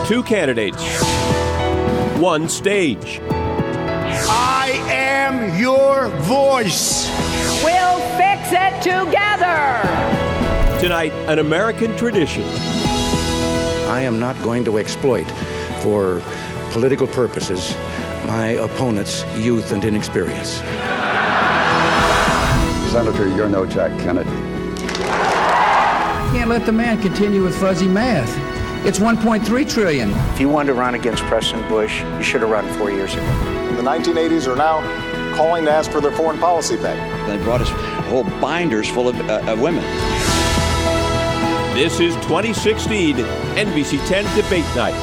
Two candidates, one stage. I am your voice. We'll fix it together. Tonight, an American tradition. I am not going to exploit for political purposes my opponent's youth and inexperience. Senator, you're no Jack Kennedy. Can't let the man continue with fuzzy math. It's 1.3 trillion. If you wanted to run against President Bush, you should have run 4 years ago. The 1980s are now calling to ask for their foreign policy back. They brought us whole binders full of women. This is 2016 NBC 10 Debate Night.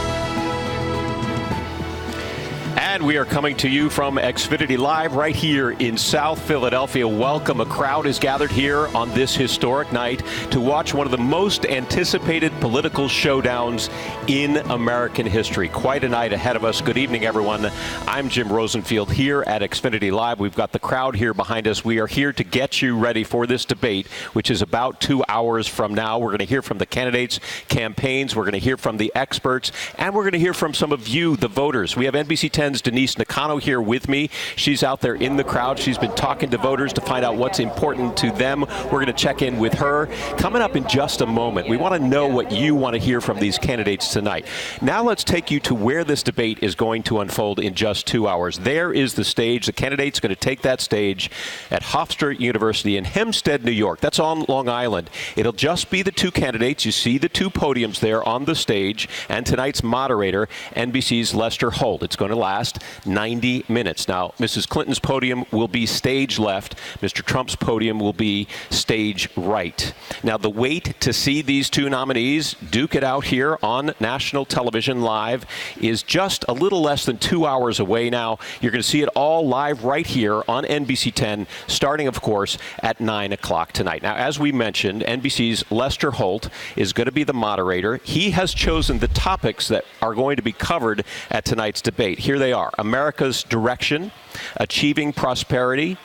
And we are coming to you from Xfinity Live right here in South Philadelphia. Welcome. A crowd is gathered here on this historic night to watch one of the most anticipated political showdowns in American history. Quite a night ahead of us. Good evening, everyone. I'm Jim Rosenfield here at Xfinity Live. We've got the crowd here behind us. We are here to get you ready for this debate, which is about 2 hours from now. We're going to hear from the candidates' campaigns. We're going to hear from the experts, and we're going to hear from some of you, the voters. We have NBC 10's Denise Nakano here with me. She's out there in the crowd. She's been talking to voters to find out what's important to them. We're going to check in with her. Coming up in just a moment, we want to know what you want to hear from these candidates tonight. Now let's take you to where this debate is going to unfold in just 2 hours. There is the stage. The candidate's going to take that stage at Hofstra University in Hempstead, New York. That's on Long Island. It'll just be the two candidates. You see the two podiums there on the stage, and tonight's moderator, NBC's Lester Holt. It's going to last 90 minutes. Now, Mrs. Clinton's podium will be stage left. Mr. Trump's podium will be stage right. Now, the wait to see these two nominees duke it out here on national television live is just a little less than 2 hours away now. You're going to see it all live right here on NBC 10, starting, of course, at 9 o'clock tonight. Now, as we mentioned, NBC's Lester Holt is going to be the moderator. He has chosen the topics that are going to be covered at tonight's debate. Here they are: America's direction, achieving prosperity,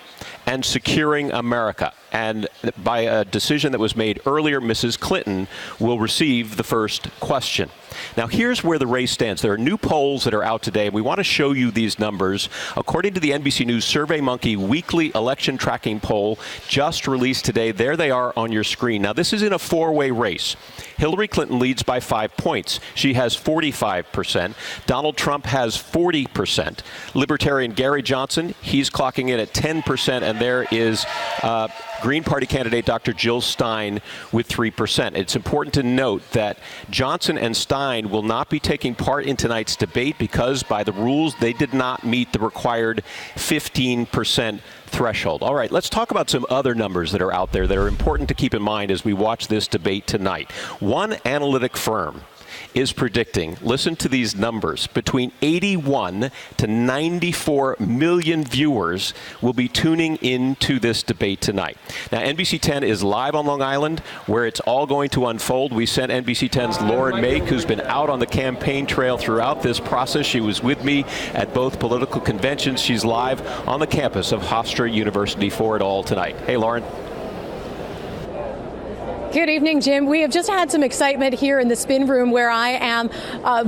and securing America. And by a decision that was made earlier, Mrs. Clinton will receive the first question. Now, here's where the race stands. There are new polls that are out today, and we want to show you these numbers. According to the NBC News SurveyMonkey weekly election tracking poll just released today, there they are on your screen. Now, this is in a four-way race. Hillary Clinton leads by 5 points. She has 45%. Donald Trump has 40%. Libertarian Gary Johnson, he's clocking in at 10%, and there is Green Party candidate Dr. Jill Stein with 3%. It's important to note that Johnson and Stein will not be taking part in tonight's debate because by the rules they did not meet the required 15% threshold. All right, let's talk about some other numbers that are out there that are important to keep in mind as we watch this debate tonight. One analytic firm is predicting, listen to these numbers, between 81 to 94 million viewers will be tuning into this debate tonight. Now, NBC 10 is live on Long Island, where it's all going to unfold. We sent NBC 10's Lauren Make, who's been out on the campaign trail throughout this process. She was with me at both political conventions. She's live on the campus of Hofstra University for it all tonight. Hey, Lauren. Good evening, Jim. We have just had some excitement here in the spin room where I am.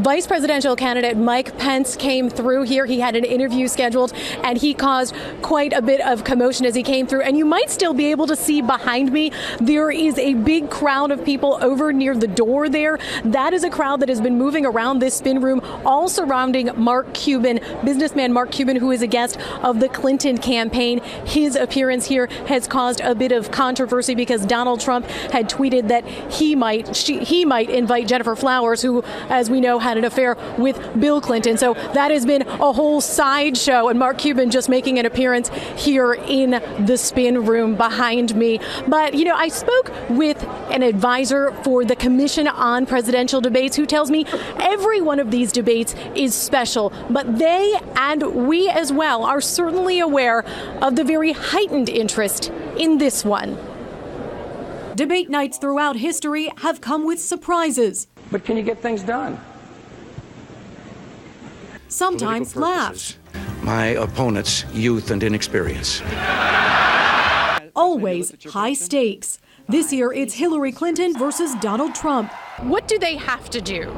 Vice presidential candidate Mike Pence came through here. He had an interview scheduled, and he caused quite a bit of commotion as he came through. And you might still be able to see behind me, there is a big crowd of people over near the door there. That is a crowd that has been moving around this spin room, all surrounding Mark Cuban, businessman Mark Cuban, who is a guest of the Clinton campaign. His appearance here has caused a bit of controversy because Donald Trump had tweeted that he might invite Jennifer Flowers, who, as we know, had an affair with Bill Clinton. So that has been a whole sideshow, and Mark Cuban just making an appearance here in the spin room behind me. But, you know, I spoke with an advisor for the Commission on Presidential Debates who tells me every one of these debates is special, but they and we as well are certainly aware of the very heightened interest in this one. Debate nights throughout history have come with surprises. But can you get things done? Sometimes laughs. My opponent's youth and inexperience. Always high stakes. This year it's Hillary Clinton versus Donald Trump. What do they have to do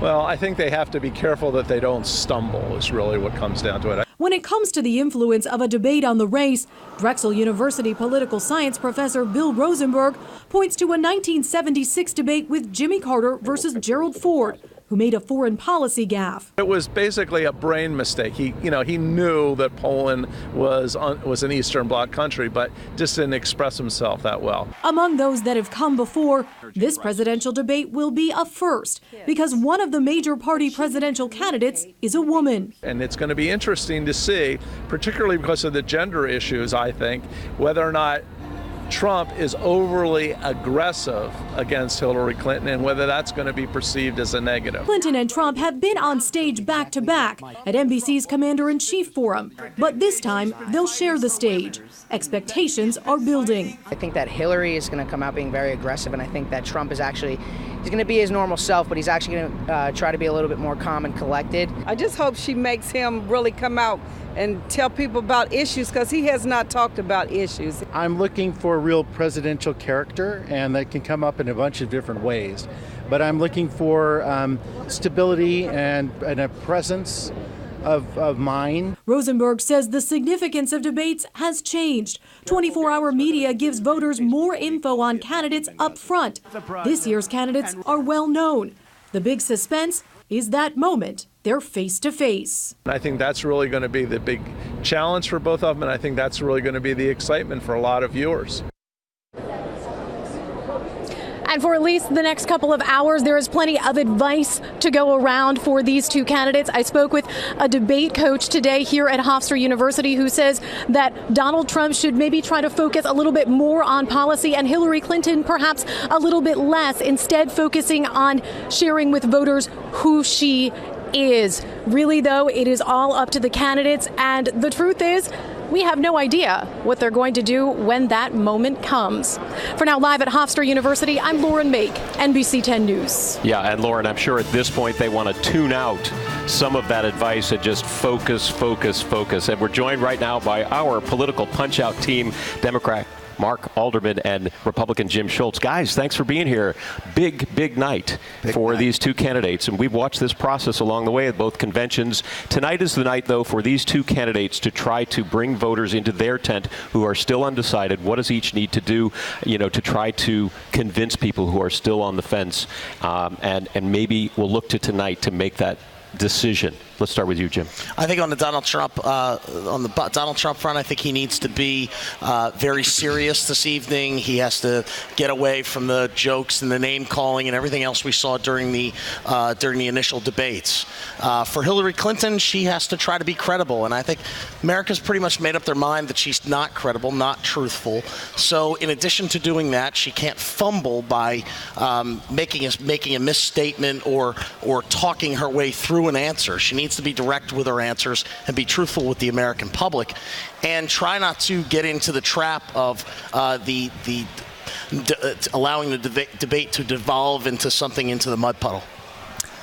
Well, I think they have to be careful that they don't stumble is really what comes down to it. When it comes to the influence of a debate on the race, Drexel University political science professor Bill Rosenberg points to a 1976 debate with Jimmy Carter versus Gerald Ford, who made a foreign policy gaffe. It was basically a brain mistake. He knew that Poland was an Eastern Bloc country, but just didn't express himself that well. Among those that have come before, this presidential debate will be a first because one of the major party presidential candidates is a woman. And it's going to be interesting to see, particularly because of the gender issues, I think, whether or not Trump is overly aggressive against Hillary Clinton and whether that's going to be perceived as a negative. Clinton and Trump have been on stage back to back at NBC's Commander-in-Chief Forum, but this time they'll share the stage. Expectations are building. I think that Hillary is going to come out being very aggressive, and I think that Trump is he's going to be his normal self, but he's actually going to try to be a little bit more calm and collected. I just hope she makes him really come out and tell people about issues, because he has not talked about issues. I'm looking for a real presidential character, and that can come up in a bunch of different ways. But I'm looking for stability and a presence of mind. Rosenberg says the significance of debates has changed. 24-hour media gives voters more info on candidates up front. This year's candidates are well known. The big suspense is that moment they're face to face. I think that's really going to be the big challenge for both of them, and I think that's really going to be the excitement for a lot of viewers. And for at least the next couple of hours, there is plenty of advice to go around for these two candidates. I spoke with a debate coach today here at Hofstra University who says that Donald Trump should maybe try to focus a little bit more on policy and Hillary Clinton perhaps a little bit less, instead focusing on sharing with voters who she is. Really, though, it is all up to the candidates, and the truth is, we have no idea what they're going to do when that moment comes. For now, live at Hofstra University, I'm Lauren Make, NBC 10 News. Yeah, and Lauren, I'm sure at this point they want to tune out some of that advice and just focus. And we're joined right now by our political punch-out team, Democrat Mark Alderman and Republican Jim Schultz. Guys, thanks for being here. Big night for these two candidates. And we've watched this process along the way at both conventions. Tonight is the night, though, for these two candidates to try to bring voters into their tent who are still undecided. What does each need to do, to try to convince people who are still on the fence? And maybe we'll look to tonight to make that decision. Let's start with you, Jim. I think on the Donald Trump front, I think he needs to be very serious this evening. He has to get away from the jokes and the name calling and everything else we saw during the initial debates. For Hillary Clinton, she has to try to be credible, and I think America's pretty much made up their mind that she's not credible, not truthful. So, in addition to doing that, she can't fumble by making a misstatement or talking her way through an answer. She needs to be direct with her answers and be truthful with the American public, and try not to get into the trap of allowing the debate to devolve into the mud puddle.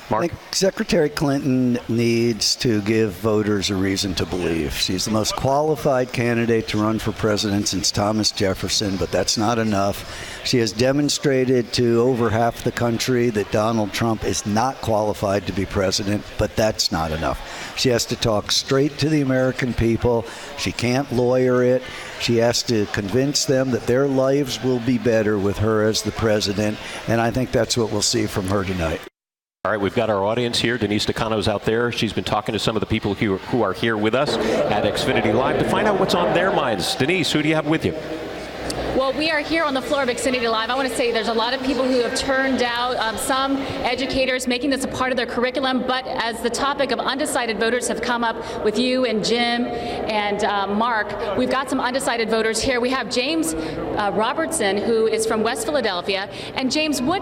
Mark? I think Secretary Clinton needs to give voters a reason to believe. She's the most qualified candidate to run for president since Thomas Jefferson, but that's not enough. She has demonstrated to over half the country that Donald Trump is not qualified to be president, but that's not enough. She has to talk straight to the American people. She can't lawyer it. She has to convince them that their lives will be better with her as the president, and I think that's what we'll see from her tonight. All right, we've got our audience here. Denise Stacano's out there. She's been talking to some of the people who are here with us at Xfinity Live to find out what's on their minds. Denise, who do you have with you? Well, we are here on the floor of Xfinity Live. I want to say there's a lot of people who have turned out, some educators making this a part of their curriculum, but as the topic of undecided voters have come up with you and Jim and Mark, we've got some undecided voters here. We have James Robertson, who is from West Philadelphia. And James, what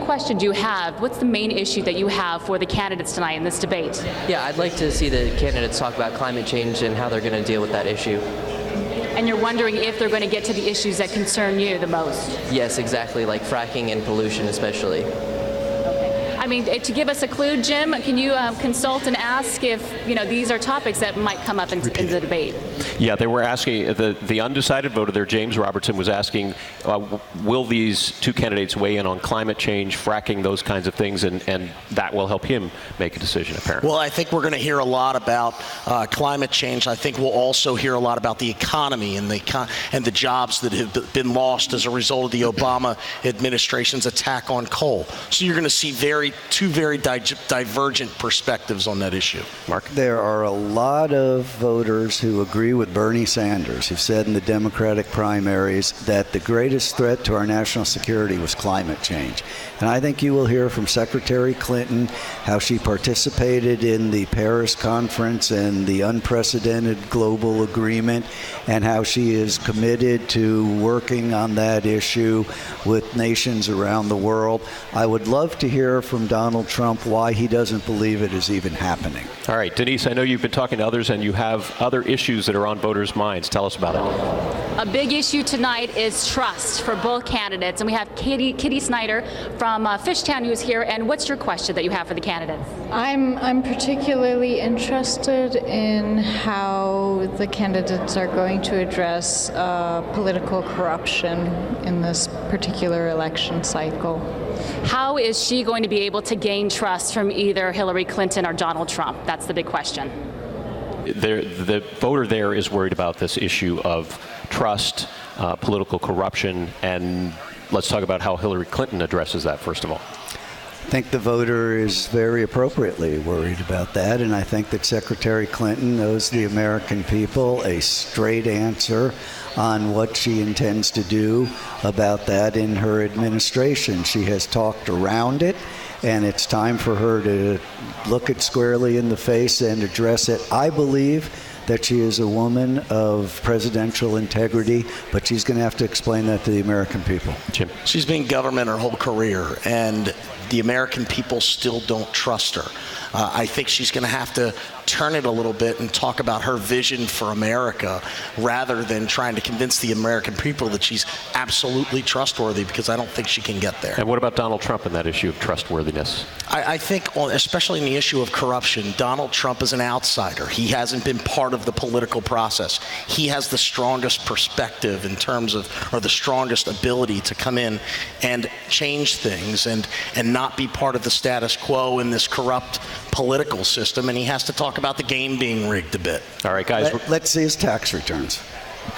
question do you have? What's the main issue that you have for the candidates tonight in this debate? Yeah, I'd like to see the candidates talk about climate change and how they're going to deal with that issue. And you're wondering if they're going to get to the issues that concern you the most? Yes, exactly, like fracking and pollution especially. Okay. I mean, to give us a clue, Jim, can you consult and ask if, these are topics that might come up in the debate? Yeah, they were asking, the undecided voter there, James Robertson, was asking, will these two candidates weigh in on climate change, fracking, those kinds of things, and that will help him make a decision, apparently. Well, I think we're going to hear a lot about climate change. I think we'll also hear a lot about the economy and the jobs that have been lost as a result of the Obama administration's attack on coal. So you're going to see two very divergent perspectives on that issue. Mark? There are a lot of voters who agree with Bernie Sanders, who said in the Democratic primaries that the greatest threat to our national security was climate change. And I think you will hear from Secretary Clinton how she participated in the Paris conference and the unprecedented global agreement, and how she is committed to working on that issue with nations around the world. I would love to hear from Donald Trump why he doesn't believe it is even happening. All right, Denise, I know you've been talking to others and you have other issues that are on voters' minds. Tell us about it. A big issue tonight is trust for both candidates. And we have Kitty Snyder from Fishtown who's here. And what's your question that you have for the candidates? I'm particularly interested in how the candidates are going to address political corruption in this particular election cycle. How is she going to be able to gain trust from either Hillary Clinton or Donald Trump? That's the big question. The voter there is worried about this issue of trust, political corruption, and let's talk about how Hillary Clinton addresses that, first of all. I think the voter is very appropriately worried about that, and I think that Secretary Clinton owes the American people a straight answer on what she intends to do about that in her administration. She has talked around it, and it's time for her to look it squarely in the face and address it. I believe that she is a woman of presidential integrity, but she's going to have to explain that to the American people. Jim? She's been in government her whole career, and the American people still don't trust her. I think she's going to have to turn it a little bit and talk about her vision for America rather than trying to convince the American people that she's absolutely trustworthy, because I don't think she can get there. And what about Donald Trump and that issue of trustworthiness? I think, especially in the issue of corruption, Donald Trump is an outsider. He hasn't been part of the political process. He has the strongest perspective in terms of, or the strongest ability to come in and change things and not be part of the status quo in this corrupt political system, and he has to talk about the game being rigged a bit. All right, guys. Let's see his tax returns.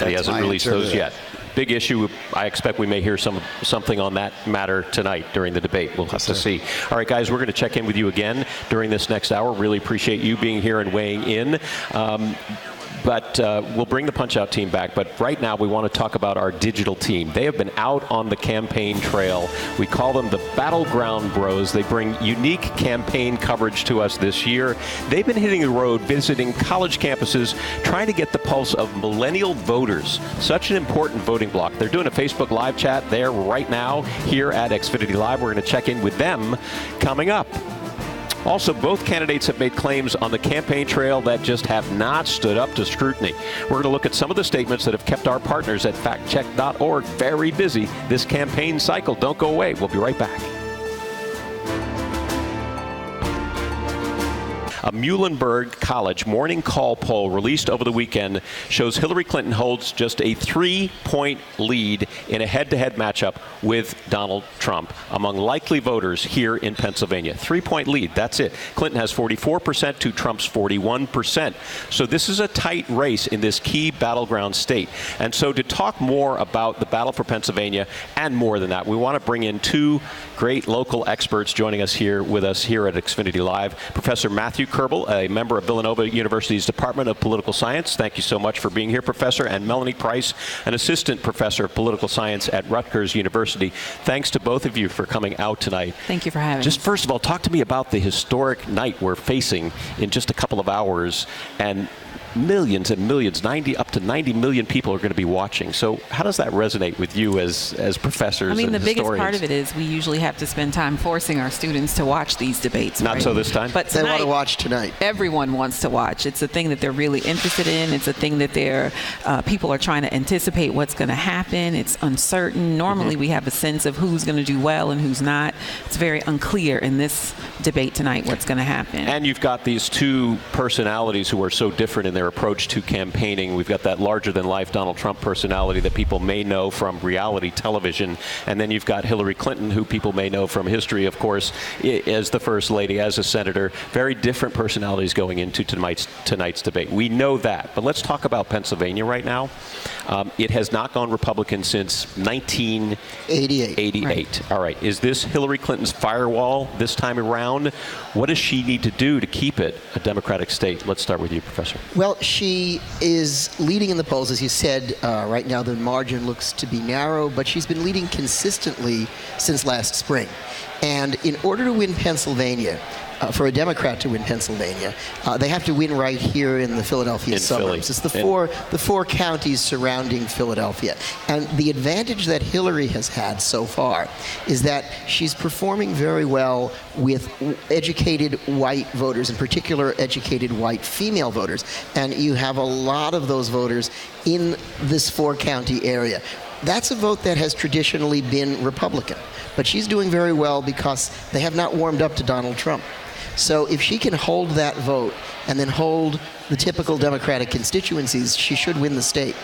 He hasn't released those yet. Big issue. I expect we may hear something on that matter tonight during the debate. We'll have to see. All right, guys, we're going to check in with you again during this next hour. Really appreciate you being here and weighing in. But we'll bring the Punch-Out team back. But right now, we want to talk about our digital team. They have been out on the campaign trail. We call them the Battleground Bros. They bring unique campaign coverage to us this year. They've been hitting the road, visiting college campuses, trying to get the pulse of millennial voters. Such an important voting bloc. They're doing a Facebook Live chat there right now here at Xfinity Live. We're going to check in with them coming up. Also, both candidates have made claims on the campaign trail that just have not stood up to scrutiny. We're going to look at some of the statements that have kept our partners at factcheck.org very busy this campaign cycle. Don't go away. We'll be right back. A Muhlenberg College morning call poll released over the weekend shows Hillary Clinton holds just a 3-point lead in a head-to-head matchup with Donald Trump among likely voters here in Pennsylvania. 3-point lead, that's it. Clinton has 44% to Trump's 41%. So this is a tight race in this key battleground state. And so to talk more about the battle for Pennsylvania and more than that, we want to bring in two great local experts joining us here at Xfinity Live. Professor Matthew Kerbel, a member of Villanova University's Department of Political Science. Thank you so much for being here, Professor. And Melanie Price, an assistant professor of political science at Rutgers University. Thanks to both of you for coming out tonight. Thank you for having us. Just first of all, talk to me about the historic night we're facing in just a couple of hours. And millions and millions, up to 90 million people are going to be watching. So how does that resonate with you as professors and the biggest historians? part of it is we usually have to spend time forcing our students to watch these debates. Not so this time? But they want to watch tonight. Everyone wants to watch. It's a thing that they're really interested in. It's a thing that people are trying to anticipate what's going to happen. It's uncertain. Normally we have a sense of who's going to do well and who's not. It's very unclear in this debate tonight what's going to happen. And you've got these two personalities who are so different in their approach to campaigning. We've got that larger-than-life Donald Trump personality that people may know from reality television, and then you've got Hillary Clinton, who people may know from history, of course, as the First Lady, as a senator. Very different personalities going into tonight's debate. We know that, but let's talk about Pennsylvania right now. It has not gone Republican since 1988. Right. All right. Is this Hillary Clinton's firewall this time around? What does she need to do to keep it a Democratic state? Let's start with you, Professor. Well, she is leading in the polls, as you said. Right now, the margin looks to be narrow, but she's been leading consistently since last spring. And in order to win Pennsylvania, for a Democrat to win Pennsylvania, they have to win right here in the Philadelphia suburbs. It's the four counties surrounding Philadelphia. And the advantage that Hillary has had so far is that she's performing very well with educated white voters, in particular educated white female voters. And you have a lot of those voters in this four-county area. That's a vote that has traditionally been Republican. But she's doing very well because they have not warmed up to Donald Trump. So if she can hold that vote and then hold the typical Democratic constituencies, she should win the state.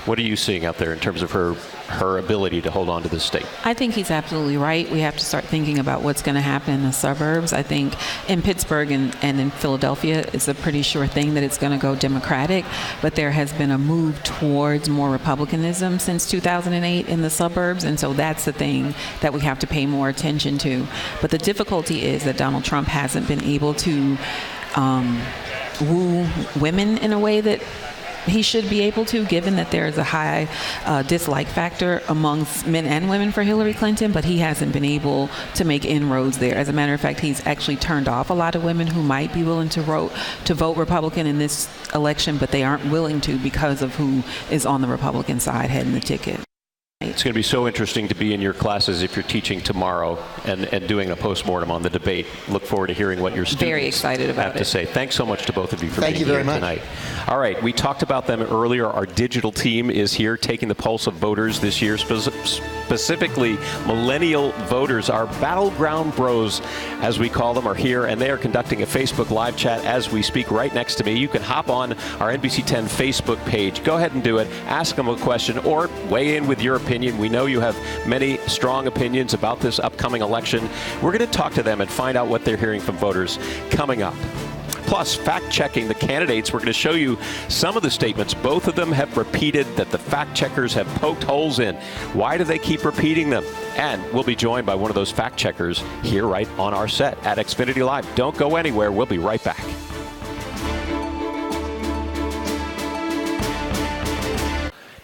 What are you seeing out there in terms of her ability to hold on to the state? I think he's absolutely right. We have to start thinking about what's going to happen in the suburbs. I think in Pittsburgh and in Philadelphia, it's a pretty sure thing that it's going to go Democratic, but there has been a move towards more Republicanism since 2008 in the suburbs, and so that's the thing that we have to pay more attention to. But the difficulty is that Donald Trump hasn't been able to woo women in a way that he should be able to, given that there is a high dislike factor amongst men and women for Hillary Clinton, but he hasn't been able to make inroads there. As a matter of fact, he's actually turned off a lot of women who might be willing to vote Republican in this election, but they aren't willing to because of who is on the Republican side heading the ticket. It's going to be so interesting to be in your classes if you're teaching tomorrow and doing a postmortem on the debate. Look forward to hearing what your students have to say. Thanks so much to both of you for being here tonight. All right, we talked about them earlier. Our digital team is here taking the pulse of voters this year, specifically millennial voters. Our battleground bros, as we call them, are here, and they are conducting a Facebook live chat as we speak right next to me. You can hop on our NBC 10 Facebook page. Go ahead and do it. Ask them a question or weigh in with your opinion. We know you have many strong opinions about this upcoming election. We're going to talk to them and find out what they're hearing from voters coming up. Plus, fact-checking the candidates. We're going to show you some of the statements both of them have repeated that the fact-checkers have poked holes in. Why do they keep repeating them? And we'll be joined by one of those fact-checkers here right on our set at Xfinity Live. Don't go anywhere. We'll be right back.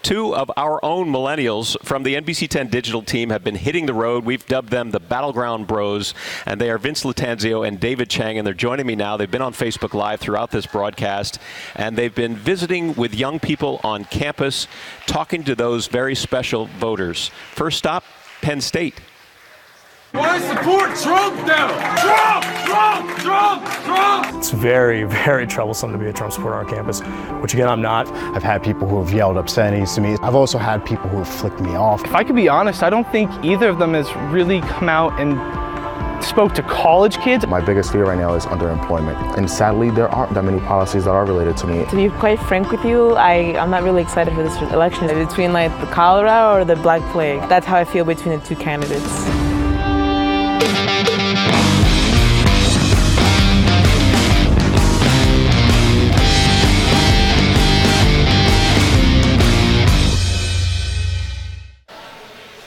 Two of our own millennials from the NBC 10 digital team have been hitting the road. We've dubbed them the Battleground Bros, and they are Vince Latanzio and David Chang, and they're joining me now. They've been on Facebook Live throughout this broadcast, and they've been visiting with young people on campus, talking to those very special voters. First stop, Penn State. Why support Trump now? Trump! Trump! Trump! Trump! It's very, very troublesome to be a Trump supporter on campus, which again, I'm not. I've had people who have yelled obscenities to me. I've also had people who have flicked me off. If I could be honest, I don't think either of them has really come out and spoke to college kids. My biggest fear right now is underemployment. And sadly, there aren't that many policies that are related to me. To be quite frank with you, I'm not really excited for this election. Between like the cholera or the Black Plague. That's how I feel between the two candidates.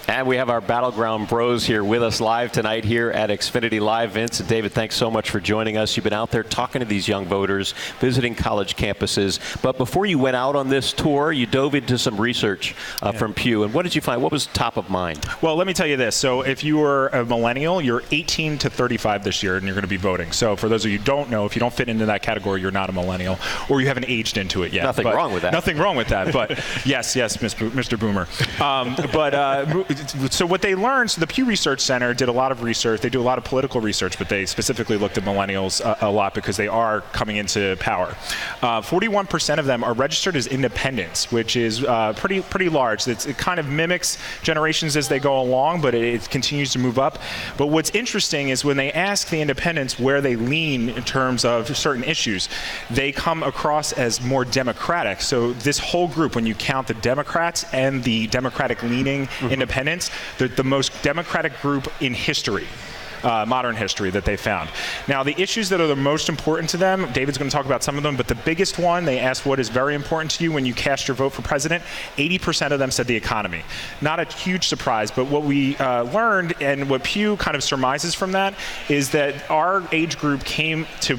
And we have have our Battleground Bros here with us live tonight here at Xfinity Live. Vince and David, thanks so much for joining us. You've been out there talking to these young voters, visiting college campuses. But before you went out on this tour, you dove into some research from Pew. And what did you find? What was top of mind? Well, let me tell you this. So if you were a millennial, you're 18 to 35 this year, and you're going to be voting. So for those of you who don't know, if you don't fit into that category, you're not a millennial, or you haven't aged into it yet. Nothing wrong with that. Nothing wrong with that. But yes, Mr. Boomer. So what they learned, so the Pew Research Center did a lot of research. They do a lot of political research, but they specifically looked at millennials a lot because they are coming into power. 41% of them are registered as independents, which is pretty large. It kind of mimics generations as they go along, but it continues to move up. But what's interesting is when they ask the independents where they lean in terms of certain issues, they come across as more Democratic. So this whole group, when you count the Democrats and the Democratic-leaning independents, they're the most Democratic group in history. Modern history that they found. Now, the issues that are the most important to them, David's going to talk about some of them, but the biggest one, they asked what is very important to you when you cast your vote for president. 80% of them said the economy. Not a huge surprise, but what we learned and what Pew kind of surmises from that is that our age group came into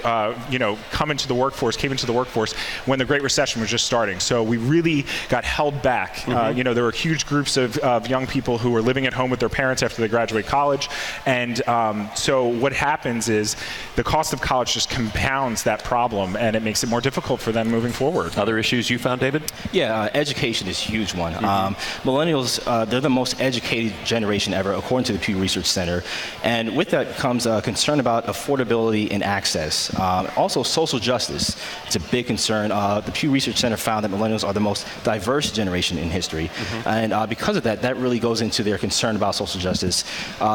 the workforce when the Great Recession was just starting. So we really got held back. There were huge groups of young people who were living at home with their parents after they graduate college. And so what happens is the cost of college just compounds that problem, and it makes it more difficult for them moving forward. Other issues you found, David? Yeah, education is a huge one. Millennials, they're the most educated generation ever, according to the Pew Research Center. And with that comes a concern about affordability and access. Also, social justice. It's a big concern. The Pew Research Center found that millennials are the most diverse generation in history. And because of that really goes into their concern about social justice.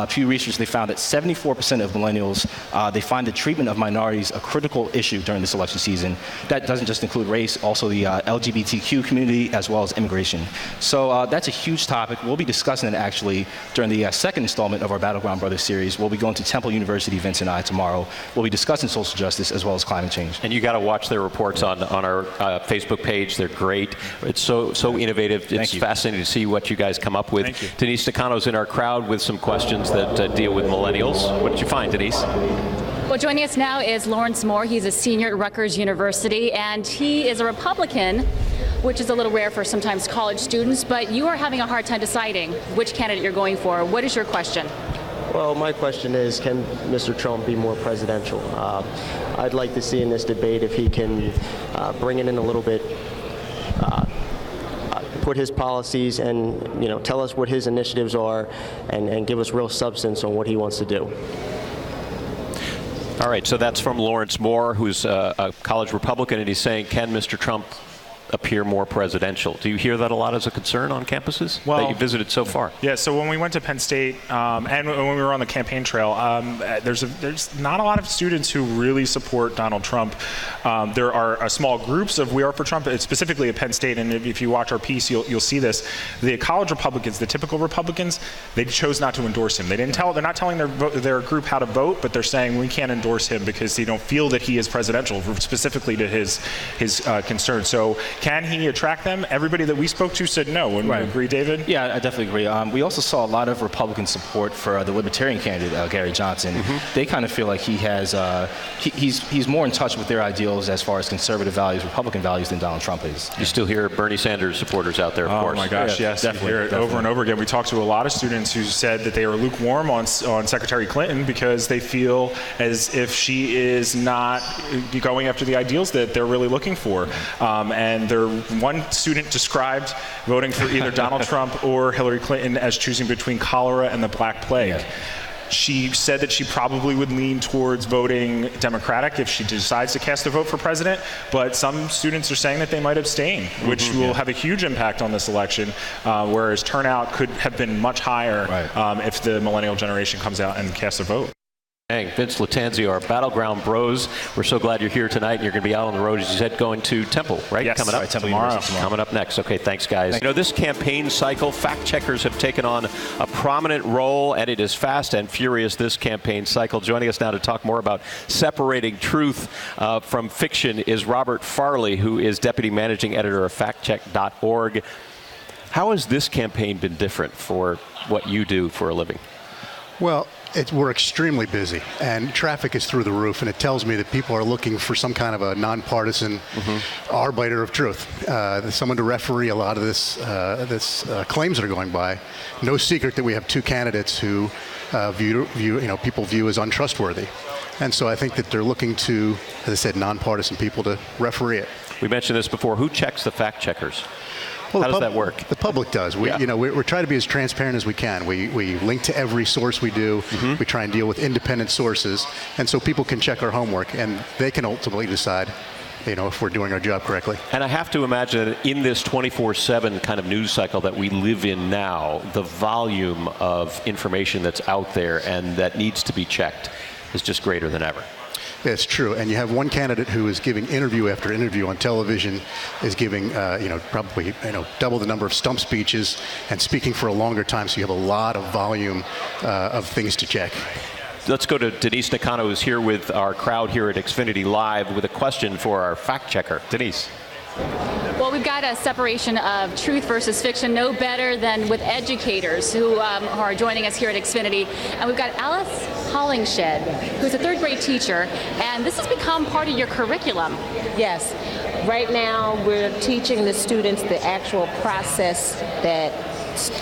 Pew Research, they found that 74% of millennials, they find the treatment of minorities a critical issue during this election season. That doesn't just include race, also the LGBTQ community, as well as immigration. So that's a huge topic. We'll be discussing it actually during the second installment of our Battleground Brothers series. We'll be going to Temple University, Vince and I, tomorrow. We'll be discussing social justice as well as climate change. And you got to watch their reports on our Facebook page. They're great. It's so innovative. It's fascinating to see what you guys come up with. Denise Stacano's in our crowd with some questions that deal with millennials. What did you find, Denise? Well, joining us now is Lawrence Moore. He's a senior at Rutgers University, and he is a Republican, which is a little rare for sometimes college students, but you are having a hard time deciding which candidate you're going for. What is your question? Well, my question is, can Mr. Trump be more presidential? I'd like to see in this debate if he can bring it in a little bit, put his policies and tell us what his initiatives are and give us real substance on what he wants to do. All right, so that's from Lawrence Moore, who's a college Republican, and he's saying, can Mr. Trump appear more presidential? Do you hear that a lot as a concern on campuses that you visited so far? Yeah, so when we went to Penn State and when we were on the campaign trail, there's not a lot of students who really support Donald Trump. There are small groups of We Are for Trump, specifically at Penn State, and if you watch our piece, you'll see this. The college Republicans, the typical Republicans, they chose not to endorse him. They're not telling their group how to vote, but they're saying we can't endorse him because they don't feel that he is presidential, specifically to his concern. So can he attract them? Everybody that we spoke to said no. Wouldn't you agree, David? Yeah, I definitely agree. We also saw a lot of Republican support for the Libertarian candidate, Gary Johnson. They kind of feel like he has, he's more in touch with their ideals as far as conservative values, Republican values than Donald Trump is. You still hear Bernie Sanders supporters out there, of course. Oh my gosh, yes. You hear it over and over again. We talked to a lot of students who said that they are lukewarm on Secretary Clinton because they feel as if she is not going after the ideals that they're really looking for. And one student described voting for either Donald Trump or Hillary Clinton as choosing between cholera and the Black Plague. She said that she probably would lean towards voting Democratic if she decides to cast a vote for president, but some students are saying that they might abstain, which will have a huge impact on this election, whereas turnout could have been much higher if the millennial generation comes out and casts a vote. Vince Lattanzio, our Battleground Bros. We're so glad you're here tonight. You're going to be out on the road, as you said, going to Temple, right? Yes, coming up tomorrow. Coming up next. Okay, thanks, guys. This campaign cycle, fact checkers have taken on a prominent role, and it is fast and furious, this campaign cycle. Joining us now to talk more about separating truth from fiction is Robert Farley, who is Deputy Managing Editor of factcheck.org. How has this campaign been different for what you do for a living? Well, we're extremely busy, and traffic is through the roof, and it tells me that people are looking for some kind of a nonpartisan arbiter of truth, someone to referee a lot of this claims that are going by. No secret that we have two candidates who people view as untrustworthy, and so I think that they're looking to, as I said, nonpartisan people to referee it. We mentioned this before. Who checks the fact checkers? Well, how does that work? The public does. We're trying to be as transparent as we can. We link to every source we do. We try and deal with independent sources, and so people can check our homework, and they can ultimately decide, if we're doing our job correctly. And I have to imagine that in this 24/7 kind of news cycle that we live in now, the volume of information that's out there and that needs to be checked is just greater than ever. It's true, and you have one candidate who is giving interview after interview on television, is giving probably double the number of stump speeches and speaking for a longer time. So you have a lot of volume of things to check. Let's go to Denise Nakano, who's here with our crowd here at Xfinity Live with a question for our fact checker. Denise. Well, we've got a separation of truth versus fiction, no better than with educators who are joining us here at Xfinity. And we've got Alice Hollingshed, who's a third grade teacher, and this has become part of your curriculum. Yes. Right now, we're teaching the students the actual process that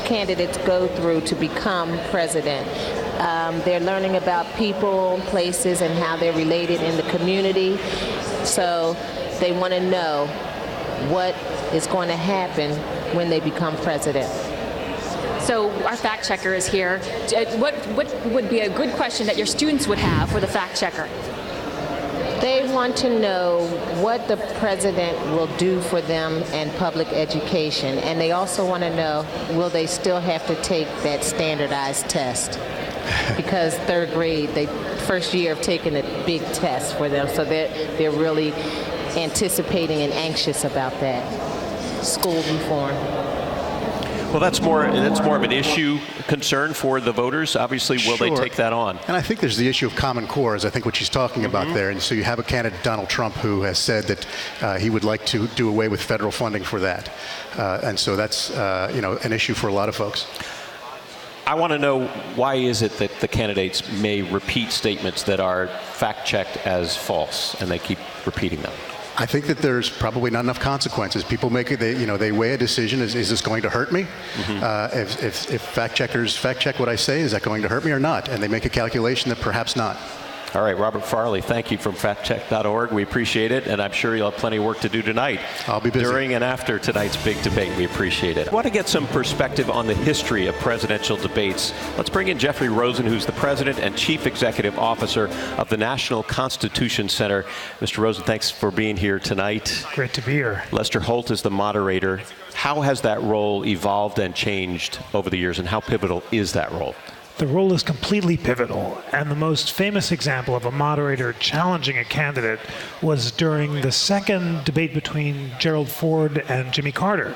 candidates go through to become president. They're learning about people, places, and how they're related in the community. So they want to know what is going to happen when they become president. So our fact checker is here. What would be a good question that your students would have for the fact checker? They want to know what the president will do for them in public education, and they also want to know, will they still have to take that standardized test? Because third grade, first year of taking a big test for them, so they're really anticipating and anxious about that. School reform. Well, that's more of an issue, concern for the voters. Obviously, will they take that on? And I think there's the issue of Common Core, as I think what she's talking about there. And so you have a candidate, Donald Trump, who has said that he would like to do away with federal funding for that. And so that's an issue for a lot of folks. I want to know, why is it that the candidates may repeat statements that are fact-checked as false, and they keep repeating them? I think that there's probably not enough consequences. People make it, they weigh a decision. Is this going to hurt me? If fact checkers fact check what I say, is that going to hurt me or not? And they make a calculation that perhaps not. All right, Robert Farley, thank you from factcheck.org. We appreciate it, and I'm sure you'll have plenty of work to do tonight. I'll be busy. During and after tonight's big debate. We appreciate it. I want to get some perspective on the history of presidential debates. Let's bring in Jeffrey Rosen, who's the president and chief executive officer of the National Constitution Center. Mr. Rosen, thanks for being here tonight. Great to be here. Lester Holt is the moderator. How has that role evolved and changed over the years, and how pivotal is that role? The role is completely pivotal, and the most famous example of a moderator challenging a candidate was during the second debate between Gerald Ford and Jimmy Carter.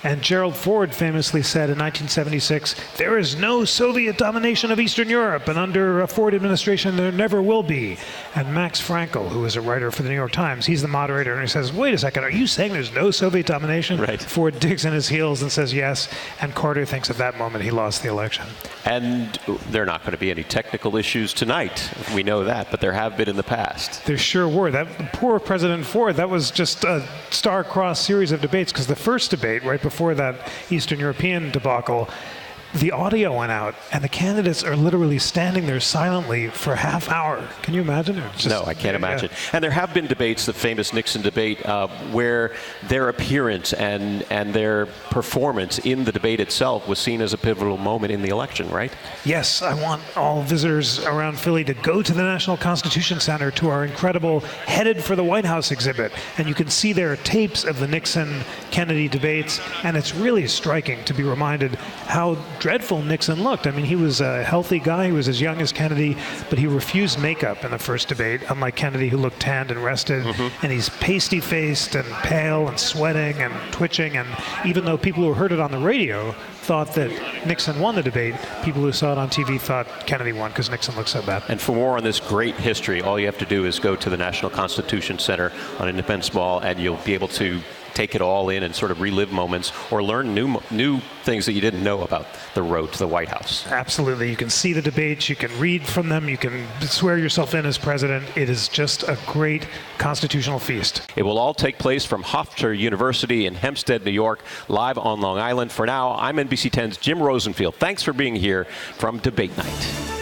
And Gerald Ford famously said in 1976, "There is no Soviet domination of Eastern Europe, and under a Ford administration there never will be." And Max Frankel, who is a writer for the New York Times, he's the moderator, and he says, "Wait a second, are you saying there's no Soviet domination?" Right. Ford digs in his heels and says yes, and Carter thinks at that moment he lost the election. And there are not going to be any technical issues tonight. We know that, but there have been in the past. There sure were. That poor President Ford, that was just a star-crossed series of debates, because the first debate, right before that Eastern European debacle, the audio went out, and the candidates are literally standing there silently for a half hour. Can you imagine? No, I can't imagine. And there have been debates, the famous Nixon debate, where their appearance and their performance in the debate itself was seen as a pivotal moment in the election, right? Yes, I want all visitors around Philly to go to the National Constitution Center to our incredible Headed for the White House exhibit, and you can see there tapes of the Nixon-Kennedy debates, and it's really striking to be reminded how dreadful Nixon looked. I mean, he was a healthy guy. He was as young as Kennedy, but he refused makeup in the first debate, unlike Kennedy, who looked tanned and rested. And he's pasty-faced and pale and sweating and twitching. And even though people who heard it on the radio thought that Nixon won the debate, people who saw it on TV thought Kennedy won because Nixon looked so bad. And for more on this great history, all you have to do is go to the National Constitution Center on Independence Mall, and you'll be able to take it all in and sort of relive moments or learn new things that you didn't know about the road to the White House. Absolutely. You can see the debates, you can read from them, you can swear yourself in as president. It is just a great constitutional feast. It will all take place from Hofstra University in Hempstead, New York, live on Long Island. For now, I'm NBC 10's Jim Rosenfield. Thanks for being here from Debate Night.